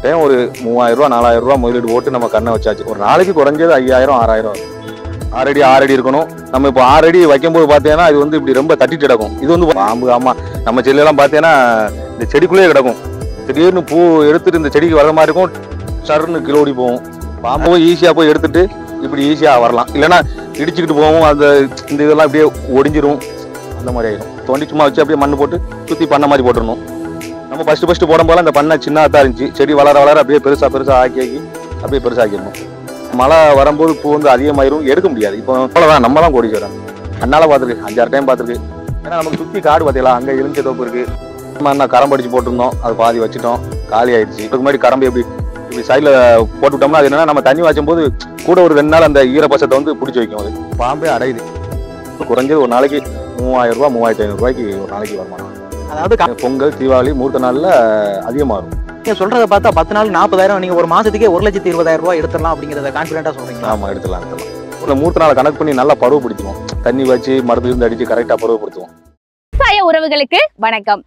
Time ஒரு 3000 ரூபா 4000 ரூபா முதலீடு போட்டு நம்ம கண்ணை வச்சாச்சு. ஒரு நாளைக்கு குறைஞ்சது 5000 6000 6 அடி இருக்கணும். நம்ம இப்போ 6 அடி வைக்கும்போது பார்த்தீங்கன்னா இது வந்து இப்படி ரொம்ப தட்டிட்டு கிடக்கும். இது வந்து பாம்பு. ஆமா, நம்ம செடியெல்லாம் பார்த்தீங்கன்னா இந்த செடிக்குள்ளேயே கிடக்கும். திடீர்னு பூ எடுத்துட்டு இந்த செடிக்கு வர மாதிரி இருக்கும், சருன்னு கிலோடி போகும். பாம்பு ஈஸியாக போய் எடுத்துட்டு இப்படி ஈஸியாக வரலாம். இல்லைன்னா இடிச்சுக்கிட்டு போவோம், அந்த இந்த இதெல்லாம் அப்படியே ஒடிஞ்சிரும், அந்த மாதிரி ஆயிடும். தோண்டி சும்மா வச்சு அப்படியே மண் போட்டு சுற்றி பண்ண மாதிரி போட்டுடணும். நம்ம ஃபஸ்ட்டு போடும் போல அந்த பண்ணை சின்னதாக இருந்துச்சு. செடி வளர அப்படியே பெருசாக ஆக்கி அப்படியே பெருசாக்கிடணும். மழை வரும்போது பூ வந்து அதிகமாயிரும், எடுக்க முடியாது. இப்போ அவ்வளோதான், நம்ம தான் கோடீஸ்வரன். அண்ணால பார்த்துருக்கு, 5-6 டைம் பார்த்துருக்கு. ஏன்னா நமக்கு சுற்றி காடு பார்த்தீங்களா, அங்கே எலுமிச்சை தோப்பு இருக்கு. நம்ம என்ன கரம்பு அடிச்சு போட்டிருந்தோம், அது பாதி வச்சுட்டோம், காலி ஆயிடுச்சு. இதுக்கு முன்னாடி கரம்பு இப்படி சைடில் போட்டுவிட்டோம்னா அது என்னன்னா நம்ம தண்ணி வாய்ச்சும் போது கூட ஒரு 2 நாள் அந்த ஈரப்பசத்தை வந்து பிடிச்சி வைக்கும். அது பாம்பே அடையுது. குறைஞ்சது ஒரு நாளைக்கு 3000 ரூபா 3500 ரூபாய்க்கு ஒரு நாளைக்கு வருமானம். அதாவது பொங்கல், தீபாவளி, மூர்த்த நாளில் அதிகமாக இருக்கும். நீங்க சொல்றத பார்த்தா 10 நாள் 40,000, நீங்க ஒரு மாசத்துக்கே 1,20,000 ரூபாய் எடுத்துடலாம் அப்படிங்கறத கான்பிடண்டா சொல்றீங்க. ஆமா, எடுத்துலாம். இந்த மூர்த்த நாளை கணக்கு பண்ணி நல்லா பருவப்படுத்துவோம். தண்ணி வச்சு மருந்து இருந்து அடிச்சு கரெக்டா பருவப்படுத்துவோம். விவசாய உறவுகளுக்கு வணக்கம்.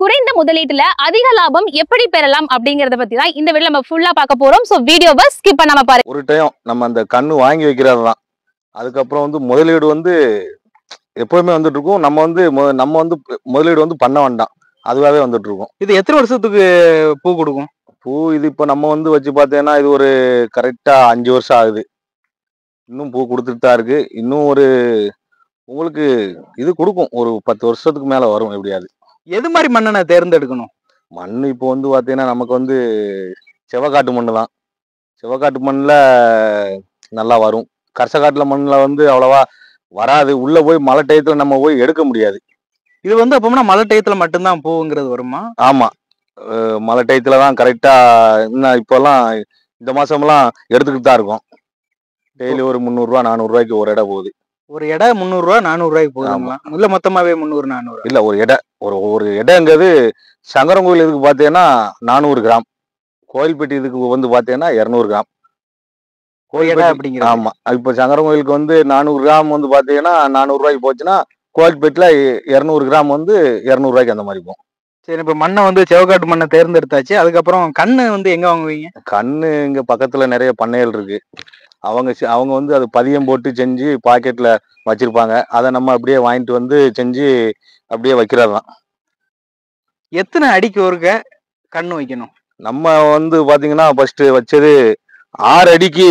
குறைந்த முதலீட்டுல அதிக லாபம் எப்படி பெறலாம் அப்படிங்கறத பத்தி தான் இந்த வீடியோல நம்ம ஃபுல்லா பார்க்க போறோம். சோ வீடியோவை ஸ்கிப் பண்ணாம பாருங்க. ஒரு டைம் நம்ம அந்த கண்ணு வாங்கி வைக்கிறது தான். அதுக்கப்புறம் வந்து முதலீடு வந்து எப்பவுமே வந்துட்டு இருக்கும். நம்ம வந்து முதலீடு வந்து பண்ண வேண்டாம், அதுவாகவே வந்துட்டு இருக்கும். இது எத்தனை வருஷத்துக்கு பூ கொடுக்கும்? பூ இது இப்போ நம்ம வந்து வச்சு பார்த்தீங்கன்னா இது ஒரு கரெக்டா 5 வருஷம் ஆகுது. இன்னும் பூ கொடுத்துட்டு தான் இருக்கு. இன்னும் ஒரு உங்களுக்கு இது கொடுக்கும், ஒரு 10 வருஷத்துக்கு மேல வரும் எப்படியாது. எது மாதிரி மண்ணை நான் தேர்ந்தெடுக்கணும்? மண் இப்போ வந்து பார்த்தீங்கன்னா நமக்கு வந்து செவக்காட்டு மண்ணு தான். செவக்காட்டு மண்ணில் நல்லா வரும். கரசக்காட்டுல மண்ணில் வந்து அவ்வளவா வராது. உள்ள போய் மழை டயத்துல நம்ம போய் எடுக்க முடியாது. இது வந்து அப்போம்னா மழை டயத்துல மட்டும்தான் பூங்கிறது வருமா? ஆமா, மழை டயத்துல தான் கரெக்டா. இன்னும் இப்போல்லாம் இந்த மாசம்லாம் எடுத்துக்கிட்டு தான் இருக்கும். டெய்லி ஒரு 300 ரூபா 400 ரூபாய்க்கு ஒரு இடம் போகுது. ஒரு எடை 300 ரூபா 400 ரூபாய்க்கு போகுதுங்களா? இல்ல மொத்தமாவே 300 400? இல்ல, ஒரு இடம் ஒரு இடங்கிறது சங்கரன் கோயில் இதுக்கு பார்த்தீங்கன்னா 400 கிராம். கோயில்பட்டி இதுக்கு வந்து பார்த்தீங்கன்னா 200 கிராம். அப்படிங்கிறது. ஆமா, இப்போ சங்கரன் கோயிலுக்கு வந்து 400 கிராம் வந்து பார்த்தீங்கன்னா 400 ரூபாய்க்கு போச்சுன்னா, கோயில்பேட்டில் 200 கிராம் வந்து 200 ரூபாய்க்கு அந்த மாதிரி போகும். சரி, இப்ப மண்ணை வந்து செவக்காட்டு மண்ணை தேர்ந்தெடுத்தாச்சு. அதுக்கப்புறம் கண்ணு வந்து எங்க வாங்குவீங்க? கண்ணு இங்க பக்கத்துல நிறைய பண்ணைகள் இருக்கு. அவங்க வந்து அது பதியம் போட்டு செஞ்சு பாக்கெட்ல வச்சிருப்பாங்க. அதை நம்ம அப்படியே வாங்கிட்டு வந்து செஞ்சு அப்படியே வைக்கிறது தான். எத்தனை அடிக்கு ஒருக்க கண்ணு வைக்கணும்? நம்ம வந்து பாத்தீங்கன்னா ஃபர்ஸ்ட் வச்சது 6 அடிக்கு,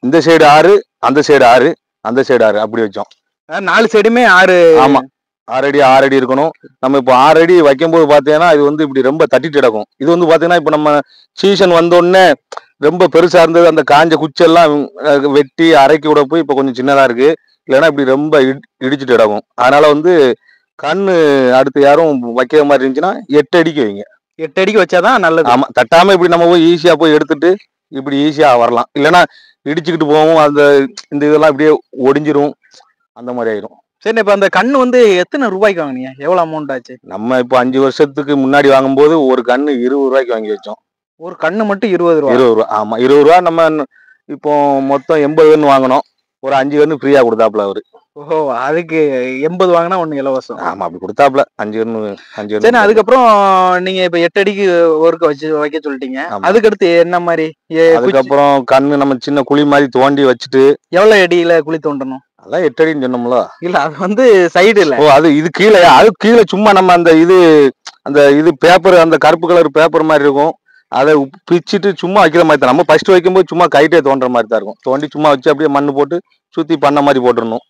இந்த சைடு 6, அந்த சைடு 6, அந்த சைடு 6 அப்படி வச்சோம். 4 சைடுமே 6. ஆமா, 6 அடி இருக்கணும். நம்ம இப்போ 6 அடி வைக்கும்போது பாத்தீங்கன்னா இது வந்து இப்படி ரொம்ப தட்டிட்டு கிடக்கும். இது வந்து பாத்தீங்கன்னா இப்ப நம்ம சீசன் வந்தோடனே ரொம்ப பெருசா இருந்தது, அந்த காஞ்ச குச்செல்லாம் வெட்டி அரைக்கி விட போய் இப்ப கொஞ்சம் சின்னதா இருக்கு. இல்லைன்னா இப்படி ரொம்ப இடிச்சுட்டு கிடக்கும். அதனால வந்து கண்ணு அடுத்து யாரும் வைக்கிற மாதிரி இருந்துச்சுன்னா 8 அடிக்கு வைங்க. 8 அடிக்கு வச்சாதான் நல்லது. ஆமா, தட்டாம இப்படி நம்ம போய் ஈஸியா போய் எடுத்துட்டு இப்படி ஈஸியா வரலாம். இல்லைன்னா இடிச்சுக்கிட்டு போவோம், அந்த இந்த இதெல்லாம் இப்படியே ஒடிஞ்சிரும், அந்த மாதிரி ஆயிரும். சரி, இப்ப அந்த கண்ணு வந்து எத்தனை ரூபாய்க்கு வாங்கினீங்க? எவ்வளவு அமௌண்ட் ஆச்சு? நம்ம இப்போ 5 வருஷத்துக்கு முன்னாடி வாங்கும்போது ஒரு கண்ணு 20 ரூபாய்க்கு வாங்கி வச்சோம். ஒரு கண்ணு மட்டும் 20 ரூபா? 20 ரூபா. ஆமா, 20 ரூபா. நம்ம இப்போ மொத்தம் 80 கன்று வாங்கினோம். ஒரு 5 கன்று ஃப்ரீயா கொடுத்தாப்புல அவரு. ஓஹோ, அதுக்கு 80 வாங்கினா 1 இலவசம். ஆமா, அப்படி கொடுத்தாப்புல 5 கன்று. சரி, அதுக்கப்புறம் நீங்க இப்ப 8 அடிக்கு ஒருக்க வச்சு வைக்க சொல்லிட்டீங்க. அதுக்கு அடுத்து என்ன மாதிரி? அதுக்கப்புறம் கண்ணு நம்ம சின்ன குழி மாதிரி தோண்டி வச்சுட்டு. எவ்வளவு அடியில குழி தோண்டணும்? அதான் 8 அடின்னு சொன்னோம்ல. இல்ல, அது வந்து சைடு இல்ல. ஓ, அது இது கீழே. அது கீழே சும்மா நம்ம அந்த இது பேப்பர், அந்த கருப்பு கலர் பேப்பர் மாதிரி இருக்கும். அதை பிச்சுட்டு சும்மா வைக்கிற மாதிரி தான். நம்ம ஃபர்ஸ்ட் வைக்கும்போது சும்மா கைட்டே தோன்ற மாதிரி தான் இருக்கும். தோண்டி சும்மா வச்சு அப்படியே மண்ணு போட்டு சுத்தி பண்ண மாதிரி போட்டுடணும்.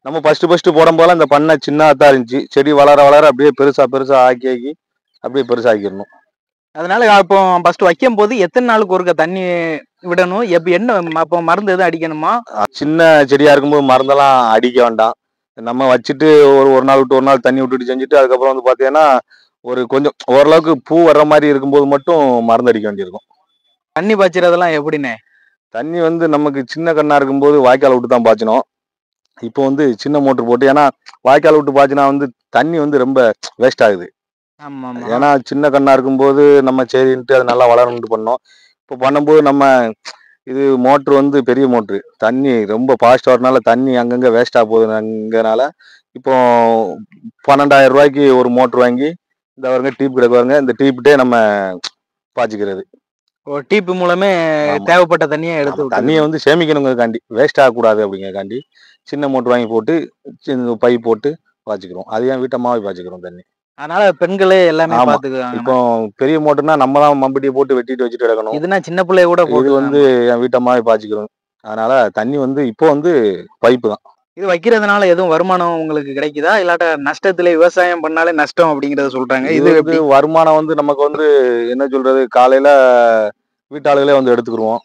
நம்ம ஃபர்ஸ்ட் போடும் போல இந்த பண்ணை சின்னதா இருந்துச்சு. செடி வளர அப்படியே பெருசா ஆக்கி அப்படியே பெருசாக்கிடணும். அதனால இப்போ ஃபர்ஸ்ட் வைக்கும் போது எத்தனை நாளுக்கு ஒருக்க தண்ணி விடணும்? என்ன அப்போ மருந்து எதுவும் அடிக்கணுமா? சின்ன செடியா இருக்கும்போது மருந்தெல்லாம் அடிக்க வேண்டாம். நம்ம வச்சுட்டு ஒரு நாள் விட்டு ஒரு நாள் தண்ணி விட்டுட்டு செஞ்சுட்டு அதுக்கப்புறம் வந்து பார்த்தீங்கன்னா ஒரு கொஞ்சம் ஓரளவுக்கு பூ வர்ற மாதிரி இருக்கும்போது மட்டும் மருந்து அடிக்க வேண்டியிருக்கும். தண்ணி பாய்ச்சறதெல்லாம் எப்படிண்ணே? தண்ணி வந்து நமக்கு சின்ன கண்ணா இருக்கும்போது வாய்க்கால் விட்டு தான் பாய்ச்சணும். இப்போ வந்து சின்ன மோட்டர் போட்டு, ஏன்னா வாய்க்கால் விட்டு பாய்ச்சினா வந்து தண்ணி வந்து ரொம்ப வேஸ்ட் ஆகுது. ஏன்னா சின்ன கண்ணா இருக்கும்போது நம்ம சரின்ட்டு அது நல்லா வளரணும்னு பண்ணோம். இப்போ பண்ணும்போது நம்ம இது மோட்ரு வந்து பெரிய மோட்ரு, தண்ணி ரொம்ப ஃபாஸ்ட் வரனால தண்ணி அங்கங்கே வேஸ்ட்டாக போகுதுங்கிறனால இப்போ 12,000 ரூபாய்க்கு ஒரு மோட்ரு வாங்கி இந்த வருங்க டீப் கிடக்கு வருங்க. இந்த டீப்டே நம்ம பாய்ச்சிக்கிறது. டீப்பு மூலமே ஆமா. தேவைப்பட்ட தண்ணியை எடுத்து ஆமா. விட்டுக்கிறது. தண்ணியை வந்து சேமிக்கணுங்கிறதுக்காண்டி வேஸ்ட் ஆகக்கூடாது அப்படிங்கிறதுக்காண்டி சின்ன மோட்டர் வாங்கி போட்டு சின்ன பைப் போட்டு பாய்ச்சிக்கிறோம். அது ஏன் வீட்டம்மாவே பாய்ச்சிக்கிறோம் தண்ணி. அதனால பெண்களே எல்லாமே ஆமா. பாத்துக்குவாங்க. இப்போ பெரிய மோட்டர்னா நம்ம தான் மம்பட்டியை போட்டு வெட்டிட்டு வச்சுட்டு கிடக்கணும். இதுனா சின்ன பிள்ளைய கூட இது போட்டு வந்து என் வீட்டம்மாவே பாய்ச்சிக்கிறோம். அதனால தண்ணி வந்து இப்போ வந்து பைப்பு தான். இது வைக்கிறதுனால எதுவும் வருமானம் உங்களுக்கு கிடைக்குதா இல்லாட்ட நஷ்டத்துல விவசாயம் பண்ணாலே நஷ்டம் அப்படிங்கறத சொல்றாங்க. இது இது வந்து எப்படி? வருமானம் வந்து நமக்கு வந்து என்ன சொல்றது, காலையில வீட்டாளுகளே வந்து எடுத்துக்கிருவோம்.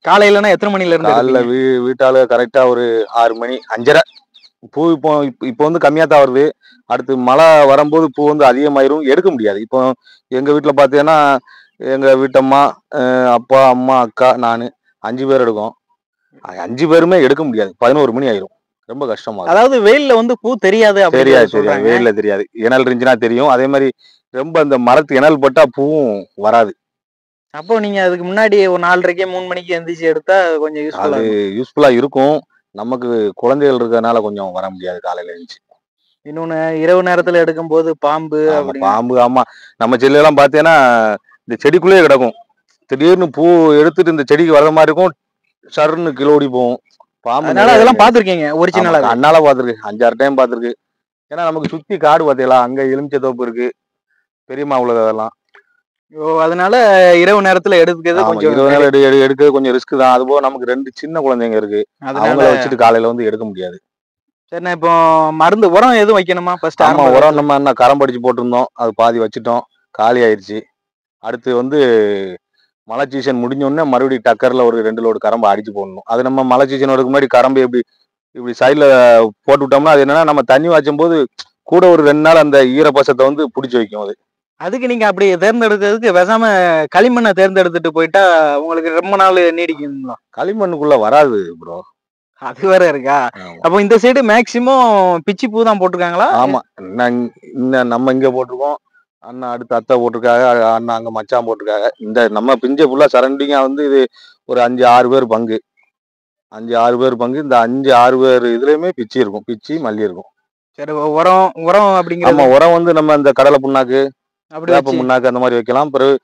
காலையிலனா எத்தனை மணில இருந்து காலைல எடுப்பீங்க? வீட்டாளுக கரெக்டா ஒரு 6 மணி 5:30. பூ இப்போ வந்து கம்மியா தான் வருது. அடுத்து மழை வரும்போது பூ வந்து அதிகமாயிரும், எடுக்க முடியாது. இப்போ எங்க வீட்டுல பாத்தீங்கன்னா எங்க வீட்டம்மா, அப்பா, அம்மா, அக்கா, நானு 5 பேர் எடுக்கோம். 5 பேருமே எடுக்க முடியாது. 11 மணி ஆயிரும். ரொம்ப கஷ்டமா இருக்கும். அதாவது வெயில்ல வந்து பூ தெரியாது தெரியாது அப்படின்னு தெரியாது. சொல்றாங்க. வெயில்ல தெரியாது. இணல் இருந்துச்சுன்னா தெரியும். அதே மாதிரி ரொம்ப அந்த மரத்து இணல் பட்டா பூவும் வராது. அப்போ நீங்க அதுக்கு முன்னாடி ஒரு 4:30 3 மணிக்கு எந்திரிச்சு எடுத்தா கொஞ்சம் யூஸ்ஃபுல்லா அது இருக்கும். யூஸ்ஃபுல்லா இருக்கும். நமக்கு குழந்தைகள் இருக்கிறதுனால கொஞ்சம் வர முடியாது காலையில எழுந்துச்சு. இன்னொன்னு இரவு நேரத்துல எடுக்கும்போது பாம்பு ஆமா, அப்படின்னு பாம்பு. ஆமா, நம்ம செடியெல்லாம் பாத்தீங்கன்னா இந்த செடிக்குள்ளேயே கிடக்கும். திடீர்னு பூ எடுத்துட்டு இந்த செடிக்கு வர்ற மாதிரி இருக்கும். சருன்னு கிலோடி போகும். பாம்பு அதனால நிறைய அதெல்லாம் இருக்கு. பாத்திருக்கீங்க ஆமா, ஒரிஜினலா. கண்ணால பாத்துருக்கு. 5-6 டைம் பாத்துருக்கு. ஏன்னா நமக்கு சுத்தி காடு பாத்தீங்களா, அங்க எலுமிச்சை தோப்பு இருக்கு, பெரியம்மா உள்ளதெல்லாம். அதனால இரவு நேரத்துல எடுக்கிறது ஆமா, கொஞ்சம் 20 நாள் எடுக்கிறது கொஞ்சம் ரிஸ்க் தான். அதுபோக நமக்கு 2 சின்ன குழந்தைங்க இருக்கு. அதனால அவங்கள வச்சுட்டு காலையில வந்து எடுக்க முடியாது. சரி. நான் இப்போ மருந்து உரம் எதுவும் வைக்கணுமா ஃபர்ஸ்ட்? ஆமா, உரம் நம்ம என்ன கரம்படிச்சு போட்டிருந்தோம். அது பாதி வச்சுட்டோம். காலி ஆயிடுச்சு. அடுத்து வந்து மழை சீசன் முடிஞ்ச உடனே மறுபடியும் டக்கர்ல ஒரு 2 லோடு கரம்பு அடிச்சு போடணும். அது நம்ம மழை சீசன் வரதுக்கு முன்னாடி கரம்பு இப்படி சைட்ல போட்டு விட்டோம்னா அது என்னன்னா நம்ம தண்ணி வாய்ச்சும் போது கூட ஒரு 2 நாள் அந்த ஈரப்பசத்தை வந்து பிடிச்சி வைக்கும். அது அதுக்கு நீங்க அப்படி தேர்ந்தெடுக்கிறதுக்கு பேசாம களிமண்ணை தேர்ந்தெடுத்துட்டு போயிட்டா உங்களுக்கு ரொம்ப நாள் நீடிக்குங்களா? களிமண்ணுக்குள்ள வராது ப்ரோ. அது வேற இருக்கா? அப்போ இந்த சைடு மேக்சிமம் பிச்சி பூ தான் போட்டிருக்காங்களா? ஆமா, நம்ம இங்க போட்டிருக்கோம். அண்ணா அடுத்து அத்தை போட்டிருக்காங்க. அண்ணா அங்க மச்சான் போட்டிருக்காங்க. இந்த நம்ம பிஞ்சை ஃபுல்லா சரண்டிங்கா வந்து இது ஒரு 5-6 பேர் பங்கு. 5-6 பேர் பங்கு. இந்த 5-6 பேர் இதுலயுமே பிச்சி இருக்கும். பிச்சி மல்லி இருக்கும். சரி. உரம் உரம் ஆமா, அப்படிங்கிறது உரம் வந்து நம்ம இந்த கடலை புண்ணாக்கு, அப்படி வேப்ப வச்சு புண்ணாக்கு அந்த மாதிரி வைக்கலாம். பிறகு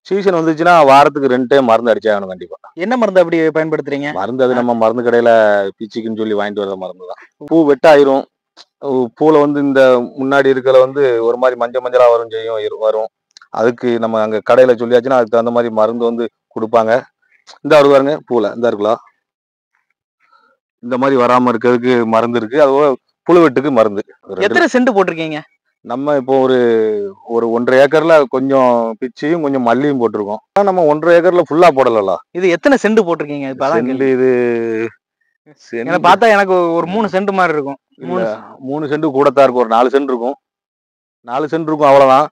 சீசன் வந்துச்சுன்னா வாரத்துக்கு 2 டைம் மருந்து அடிச்சாகணும் கண்டிப்பா. என்ன மருந்து அப்படி பயன்படுத்துறீங்க? மருந்து அது நம்ம மருந்து கடையில பிச்சிக்குன்னு சொல்லி வாங்கிட்டு வர மருந்து தான். பூ வெட்ட ஆயிரும். பூல வந்து இந்த முன்னாடி இருக்கிற வந்து ஒரு மாதிரி மஞ்சளா வரும் செய்யும் வரும். அதுக்கு நம்ம அங்க கடையில சொல்லியாச்சுன்னா அதுக்கு தகுந்த மாதிரி மருந்து வந்து கொடுப்பாங்க. இந்த அவரு பாருங்க பூல இந்த இருக்கலாம். இந்த மாதிரி வராம இருக்கிறதுக்கு மருந்து இருக்கு. அதுபோக புழுவெட்டுக்கு மருந்து. எத்தனை சென்ட் போட்டிருக்கீங்க? நம்ம இப்போ ஒரு 1.5 ஏக்கர்ல கொஞ்சம் பிச்சியும் கொஞ்சம் மல்லியும் போட்டிருக்கோம். நம்ம 1.5 ஏக்கர்ல ஃபுல்லா போடல. இது எத்தனை சென்ட் போட்டிருக்கீங்க? இப்ப அதான் செண்டு கேள்வி. இது எனக்கு பார்த்தா எனக்கு ஒரு 3 சென்ட் மாதிரி இருக்கும். 3 சென்ட் கூடத்தான் இருக்கும். ஒரு 4 சென்ட் இருக்கும். 4 சென்ட் இருக்கும், அவ்வளவுதான்.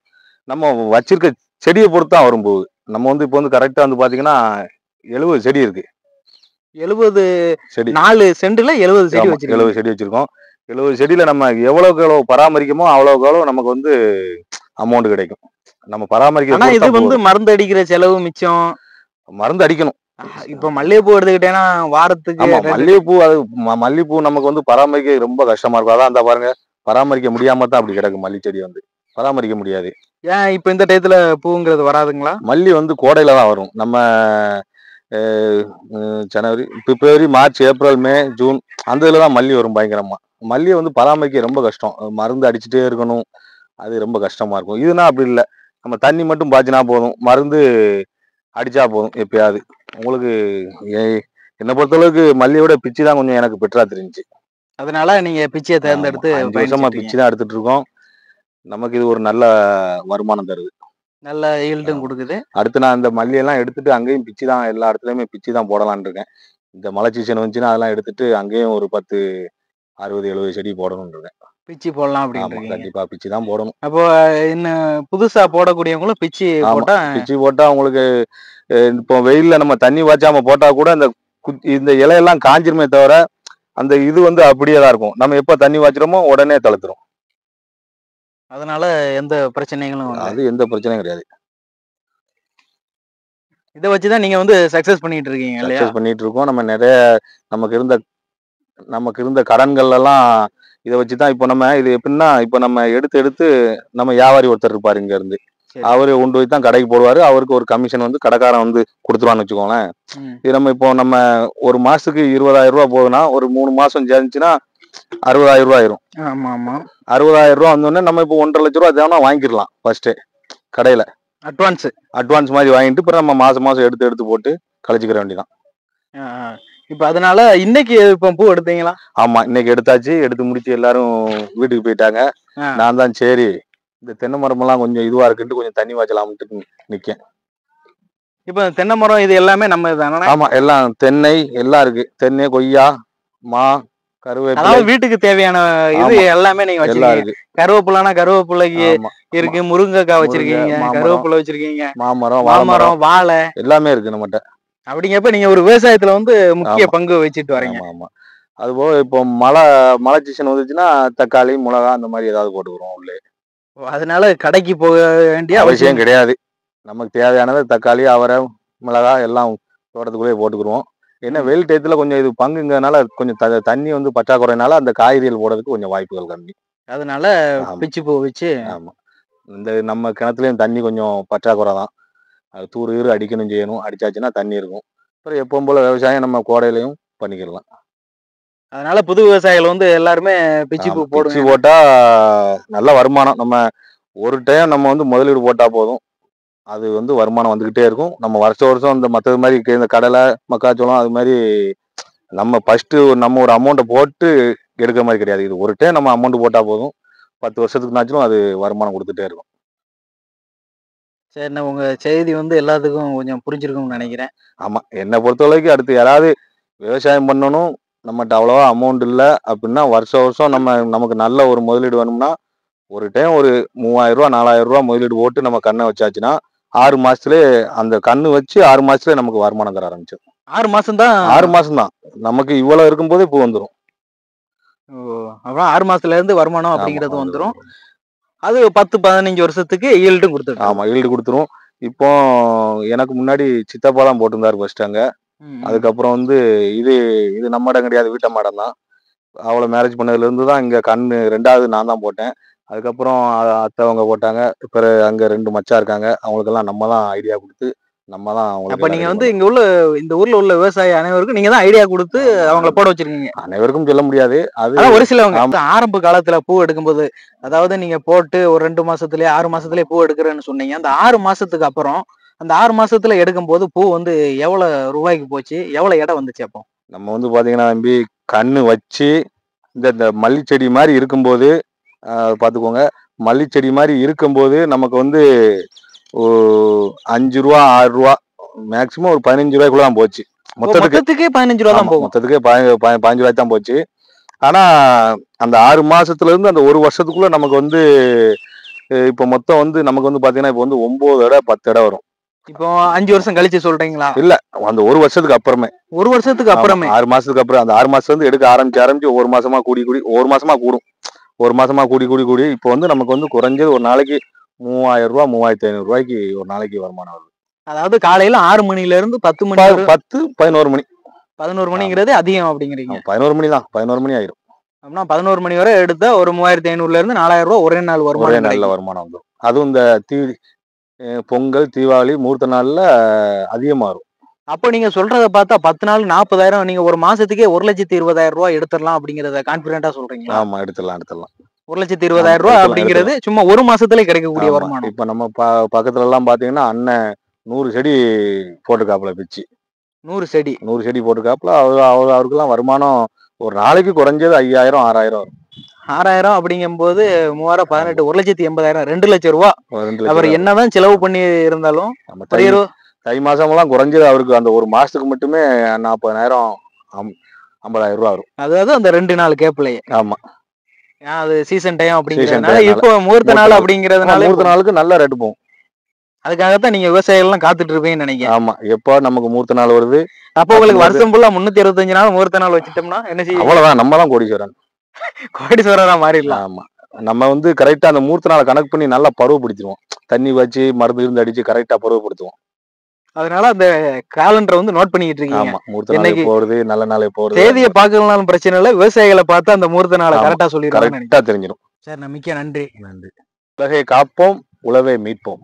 நம்ம வச்சிருக்க செடியை பொறுத்து தான் வரும் போகுது. நம்ம வந்து இப்போ வந்து கரெக்டா வந்து பாத்தீங்கன்னா 70 செடி இருக்கு. 70 செடி 4 சென்ட்ல 70 செடி 70 வச்சிருக்கீங்க. செடி வச்சிருக்கோம். 70 செடியில நம்ம எவ்வளவுக்கு எவ்வளவு பராமரிக்கமோ அவ்வளவுக்கு எவ்வளவு நமக்கு வந்து அமௌண்ட் கிடைக்கும். நம்ம ஆனா பராமரிக்க இது வந்து மருந்து அடிக்கிற செலவு மிச்சம். மருந்து அடிக்கணும். இப்ப மல்லிகைப்பூ எடுத்துக்கிட்டேன்னா வாரத்துக்கு ஆமா, மல்லிகைப்பூ அது மல்லிகைப்பூ நமக்கு வந்து பராமரிக்க ரொம்ப கஷ்டமா இருக்கும். அதான் அந்த பாருங்க, பராமரிக்க முடியாம தான் அப்படி கிடக்கு. மல்லி செடி வந்து பராமரிக்க முடியாது. ஏன் இப்ப இந்த டயத்துல பூங்கிறது வராதுங்களா? மல்லி வந்து கோடையில தான் வரும். நம்ம ஜனவரி, பிப்ரவரி, மார்ச், ஏப்ரல், மே, ஜூன் அந்த இதுல தான் மல்லி வரும் பயங்கரமா. மல்லியை வந்து பராமரிக்க ரொம்ப கஷ்டம். மருந்து அடிச்சுட்டே இருக்கணும். அது ரொம்ப கஷ்டமா இருக்கும். இதுனா அப்படி இல்லை. நம்ம தண்ணி மட்டும் பாய்ச்சினா போதும். மருந்து அடிச்சா போதும் எப்பயாவது. உங்களுக்கு என்னை பொறுத்தளவுக்கு மல்லியோட பிச்சி தான் கொஞ்சம் எனக்கு பெட்டரா தெரிஞ்சுச்சு. அதனால நீங்க பிச்சையை தேர்ந்தெடுத்து 5 வருஷமா பிச்சி தான் எடுத்துட்டு இருக்கோம். நமக்கு இது ஒரு நல்ல வருமானம் தருது. நல்ல ஈல்டும் கொடுக்குது. அடுத்து நான் இந்த மல்லியெல்லாம் எடுத்துட்டு அங்கேயும் பிச்சி தான், எல்லா இடத்துலயுமே பிச்சி தான் போடலான்னு இருக்கேன். இந்த மழை சீசன் வந்துச்சுன்னா அதெல்லாம் எடுத்துட்டு அங்கேயும் ஒரு 10, 60, 70 செடி போடணும்னு இருக்கேன். பிச்சி போடலாம் ஆமா, அப்படின்னு. கண்டிப்பா பிச்சி தான் போடணும். அப்போ இன்னும் புதுசா போடக்கூடியவங்களும் பிச்சி போட்டா பிச்சி போட்டா உங்களுக்கு இப்போ வெயில்ல நம்ம தண்ணி வாய்ச்சாம போட்டா கூட இந்த இலையெல்லாம் காஞ்சிருமே தவிர அந்த இது வந்து அப்படியே தான் இருக்கும். நம்ம எப்ப தண்ணி வாய்ச்சிரோமோ உடனே தளர்த்துரும். அதனால எந்த பிரச்சனைகளும் அது எந்த பிரச்சனையும் கிடையாது. இதை வச்சுதான் நீங்க வந்து சக்சஸ் பண்ணிட்டு இருக்கீங்க இல்லையா? சக்சஸ் பண்ணிட்டு இருக்கோம். நம்ம நிறைய நமக்கு இருந்த கடன்கள் எல்லாம் இதை வச்சுதான். இப்போ நம்ம இது எப்படின்னா, இப்போ நம்ம எடுத்து நம்ம வியாபாரி ஒருத்தர் இருப்பாரு இங்க இருந்து. அவரு கொண்டு போய் தான் கடைக்கு போடுவாரு. அவருக்கு ஒரு கமிஷன் வந்து கடைக்காரன் வந்து கொடுத்துருவான்னு வச்சுக்கோங்களேன். இது நம்ம ஒரு மாசத்துக்கு 20,000 ரூபாய் போகுதுன்னா ஒரு 3 மாசம் சேர்ந்துச்சுன்னா 60,000 ரூபாய் ஆயிரும். ஆமா ஆமா. 60,000 ரூபாய் வந்தோடனே நம்ம இப்போ 1,50,000 ரூபா தேவைன்னா வாங்கிடலாம் ஃபர்ஸ்ட் கடையில. அட்வான்ஸ் மாதிரி வாங்கிட்டு அப்புறம் நம்ம மாசம் எடுத்து போட்டு கழிச்சுக்கிற வேண்டியதான். இப்ப அதனால இன்னைக்கு இப்ப பூ எடுத்தீங்களா? ஆமா, இன்னைக்கு எடுத்தாச்சு. எடுத்து முடிச்சு எல்லாரும் வீட்டுக்கு போயிட்டாங்க. நான் தான் சரி இந்த தென்னை மரம் எல்லாம் கொஞ்சம் இதுவா இருக்குன்ட்டு கொஞ்சம் தண்ணி வாய்ச்சலாம்ட்டு நிக்கேன். இப்ப தென்னை மரம் இது எல்லாமே நம்ம தானே? ஆமா, எல்லாம் தென்னை எல்லாம் இருக்கு. தென்னை, கொய்யா, மா, கருவேப்பிலை, அதாவது வீட்டுக்கு தேவையான இது எல்லாமே நீங்க வச்சிருக்கீங்க. கருவேப்பிலைனா கருவேப்பிலைக்கு இருக்கு, முருங்கைக்காய் வச்சிருக்கீங்க, கருவேப்பிலை வச்சிருக்கீங்க, மாமரம், வாழை எல்லாமே இருக்கு நம்மகிட்ட. அப்படிங்கப்ப நீங்க ஒரு விவசாயத்துல வந்து முக்கிய பங்கு வச்சுட்டு வரீங்க. ஆமா. அதுபோக இப்போ மழை சீசன் வந்துச்சுன்னா தக்காளி, மிளகா அந்த மாதிரி ஏதாவது போட்டுக்கிறோம் உள்ளே. அதனால கடைக்கு போக வேண்டிய அவசியம் கிடையாது. நமக்கு தேவையானது தக்காளி, அவரை, மிளகா எல்லாம் தோட்டத்துக்குள்ளேயே போட்டுக்கிறோம். ஏன்னா வெயில் டயத்துல கொஞ்சம் இது பங்குங்கிறதுனால கொஞ்சம் தண்ணி வந்து பற்றாக்குறைனால அந்த காய்கறிகள் போடுறதுக்கு கொஞ்சம் வாய்ப்புகள் கம்மி. அதனால பிச்சு பூ வச்சு. ஆமா, இந்த நம்ம கிணத்துலயும் தண்ணி கொஞ்சம் பற்றாக்குறை தான். அது தூர் அடிக்கணும் செய்யணும். அடிச்சாச்சுன்னா தண்ணி இருக்கும். அப்புறம் எப்பவும் போல விவசாயம் நம்ம கோடையிலையும் பண்ணிக்கலாம். அதனால புது விவசாயிகள் வந்து எல்லாருமே பிச்சு பூ போட்டா நல்ல வருமானம். நம்ம ஒரு டைம் நம்ம வந்து முதலீடு போட்டா போதும், அது வந்து வருமானம் வந்துகிட்டே இருக்கும். நம்ம வருஷம் இந்த மற்றது மாதிரி இந்த கடலை, மக்காச்சோளம் அது மாதிரி நம்ம ஃபர்ஸ்ட் நம்ம ஒரு அமௌண்ட்டை போட்டு எடுக்கிற மாதிரி கிடையாது. இது ஒரு டைம் நம்ம அமௌண்ட் போட்டா போதும், 10 வருஷத்துக்குனாச்சும் அது வருமானம் கொடுத்துட்டே இருக்கும். சரி, உங்க செய்தி வந்து எல்லாத்துக்கும் கொஞ்சம் புரிஞ்சிருக்கும்னு நினைக்கிறேன். ஆமா, என்னை பொறுத்தளவுக்கு அடுத்து யாராவது விவசாயம் பண்ணணும், நம்மகிட்ட அவ்வளவா அமௌண்ட் இல்லை அப்படின்னா வருஷம் நமக்கு நல்ல ஒரு முதலீடு வேணும்னா ஒரு டைம் ஒரு 3,000 ரூபா 4,000 ரூபா முதலீடு போட்டு நம்ம கண்ணை வச்சாச்சுன்னா 6 மாசத்துலயே அந்த கண்ணு வச்சு 6 மாசத்துலயே நமக்கு வருமானம் தர ஆரம்பிச்சு. 6 மாசம் தான். 6 மாசம் தான் நமக்கு இவ்வளவு இருக்கும் போதே பூ வந்துடும். அப்புறம் 6 மாசத்துல இருந்து வருமானம் அப்படிங்கிறது வந்துடும். அது 10-15 வருஷத்துக்கு ஈல்டும் கொடுத்துரும். ஆமா, ஈல்டு கொடுத்துரும். இப்போ எனக்கு முன்னாடி சித்தப்பா தான் போட்டிருந்தாரு ஃபர்ஸ்ட் அங்க. அதுக்கப்புறம் வந்து இது நம்ம இடம் கிடையாது, வீட்டை மாடம் தான். அவளை மேரேஜ் பண்ணதுல இருந்து தான் இங்க கண்ணு 2வது நான் தான் போட்டேன். அதுக்கப்புறம் அத்தை அவங்க போட்டாங்க. இப்ப அங்க 2 மச்சா இருக்காங்க. அவங்களுக்கெல்லாம் நம்ம தான் ஐடியா கொடுத்து நம்ம தான். அப்ப நீங்க வந்து இந்த ஊர்ல உள்ள விவசாயி அனைவருக்கும் நீங்க தான் ஐடியா கொடுத்து அவங்கள போட வச்சிருக்கீங்க. அனைவருக்கும் சொல்ல முடியாது. அது ஒரு சிலவங்க ஆரம்ப காலத்துல பூ எடுக்கும்போது, அதாவது நீங்க போட்டு ஒரு 2 மாசத்துலயே 6 மாசத்துலயே பூ எடுக்கிறேன்னு சொன்னீங்க. அந்த 6 மாசத்துக்கு அப்புறம் அந்த 6 மாசத்துல எடுக்கும் போது பூ வந்து எவ்வளவு ரூபாய்க்கு போச்சு, எவ்வளவு இடம் வந்துச்சு? அப்போ நம்ம வந்து பாத்தீங்கன்னா தம்பி, கண்ணு வச்சு இந்த மல்லிச்செடி மாதிரி இருக்கும்போது பாத்துக்கோங்க, மல்லிச்செடி மாதிரி இருக்கும்போது நமக்கு வந்து 5 ரூபா 6 ரூபா மேக்சிமம் ஒரு 15 ரூபாய்க்குள்ள தான் போச்சு. மொத்தத்துக்கே 15 ரூபா தான் போகும். மொத்தத்துக்கே 15 ரூபாய்க்கு தான் போச்சு. ஆனா அந்த 6 மாசத்துல இருந்து அந்த ஒரு வருஷத்துக்குள்ள நமக்கு வந்து இப்ப மொத்தம் வந்து நமக்கு வந்து பாத்தீங்கன்னா இப்ப வந்து 9 இடம் 10 இடம் வரும். இப்போ 5 வருஷம் கழிச்சு சொல்றீங்களா? இல்ல, அந்த ஒரு வருஷத்துக்கு அப்புறமே. ஒரு வருஷத்துக்கு அப்புறமே 6 மாசத்துக்கு அப்புறம். அந்த 6 மாசத்துல இருந்து எடுக்க ஆரம்பிச்சு ஒரு மாசமா ஒரு மாசமா கூடி இப்போ வந்து நமக்கு வந்து குறைஞ்சது ஒரு நாளைக்கு 3,000 ரூபா 3,500 ரூபாய்க்கு ஒரு நாளைக்கு வருமானம் வருது. அதாவது காலையில 6 மணில இருந்து 10 மணி 11 மணி 11 மணிங்கிறது அதிகம் அப்படிங்கிறீங்க. 11 மணி தான், 11 மணி ஆயிரும். அப்படின்னா 11 மணி வரை எடுத்தா ஒரு 3,500ல இருந்து 4,000 ரூபாய் ஒரே நாள் வருமானம். ஒரே நல்ல வருமானம் வந்துடும். அதுவும் இந்த பொங்கல், தீபாவளி, முகூர்த்த நாள்ல அதிகமா வரும். அப்ப நீங்க சொல்றத பார்த்தா 10 நாள் 40,000, நீங்க ஒரு மாசத்துக்கே 1,20,000 ரூபாய் எடுத்துடலாம் அப்படிங்கறத கான்பிடென்ட்டா சொல்றீங்க. ஆமா, எடுத்துடலாம். 1,20,000 ரூபாய் அப்படிங்கிறது சும்மா ஒரு மாசத்துல கிடைக்கக்கூடிய வருமானம். இப்ப நம்ம பக்கத்துல எல்லாம் பாத்தீங்கன்னா அண்ணன் 100 செடி போட்டுக்காப்புல பிச்சு. 100 செடி போட்டுக்காப்புல அவருக்கெல்லாம் வருமானம் ஒரு நாளைக்கு குறைஞ்சது 5,000 6,000 வரும். 6,000 அப்படிங்கும்போது 3,000 18 1,80,000 2 லட்சம் ரூபாய். அவர் என்னதான் செலவு பண்ணி இருந்தாலும் தை மாசம் எல்லாம் குறைஞ்சது அவருக்கு அந்த ஒரு மாசத்துக்கு மட்டுமே 40,000 50,000 ரூபாய் வரும். அதாவது அந்த 2 நாள் கேப்லயே. ஆமா, அது சீசன் டைம் அப்படிங்கிறதுனால இப்போ முகூர்த்த நாள் அப்படிங்கறதுனால முகூர்த்த நாளுக்கு நல்ல ரேட்டு போகும். அதுக்காகத்தான் நீங்க விவசாயிகள் எல்லாம் காத்துட்டு இருப்பீங்கன்னு நினைக்கிறேன். ஆமா, எப்போ நமக்கு முகூர்த்த நாள் வருது. அப்போ உங்களுக்கு வருஷம் ஃபுல்லா 365 நாள் முகூர்த்த நாள் வச்சுட்டோம்னா என்ன செய்யும்? அவ்வளவுதான், நம்ம தான் கோடீஸ்வரனா மாறிடலாம். ஆமா, நம்ம வந்து கரெக்டா அந்த முகூர்த்த நாளை கணக்கு பண்ணி நல்லா பருவப்படுத்திடுவோம். தண்ணி வச்சு மருந்து இருந்து அடிச்சு கரெக்டா பருவப்படுத்துவோம். அதனால அந்த காலண்டரை வந்து நோட் பண்ணிட்டு இருக்கீங்க. ஆமா, முகூர்த்த நாள் போறது, நல்ல நாளே போறது. தேதியை பார்க்கலனாலும் பிரச்சனை இல்லை, விவசாயிகளை பார்த்து அந்த முகூர்த்த நாளை கரெக்டா சொல்லிடுறாங்க. கரெக்டா தெரிஞ்சிடும். சார், மிக்க நன்றி. உலகை காப்போம், உழவை மீட்போம்.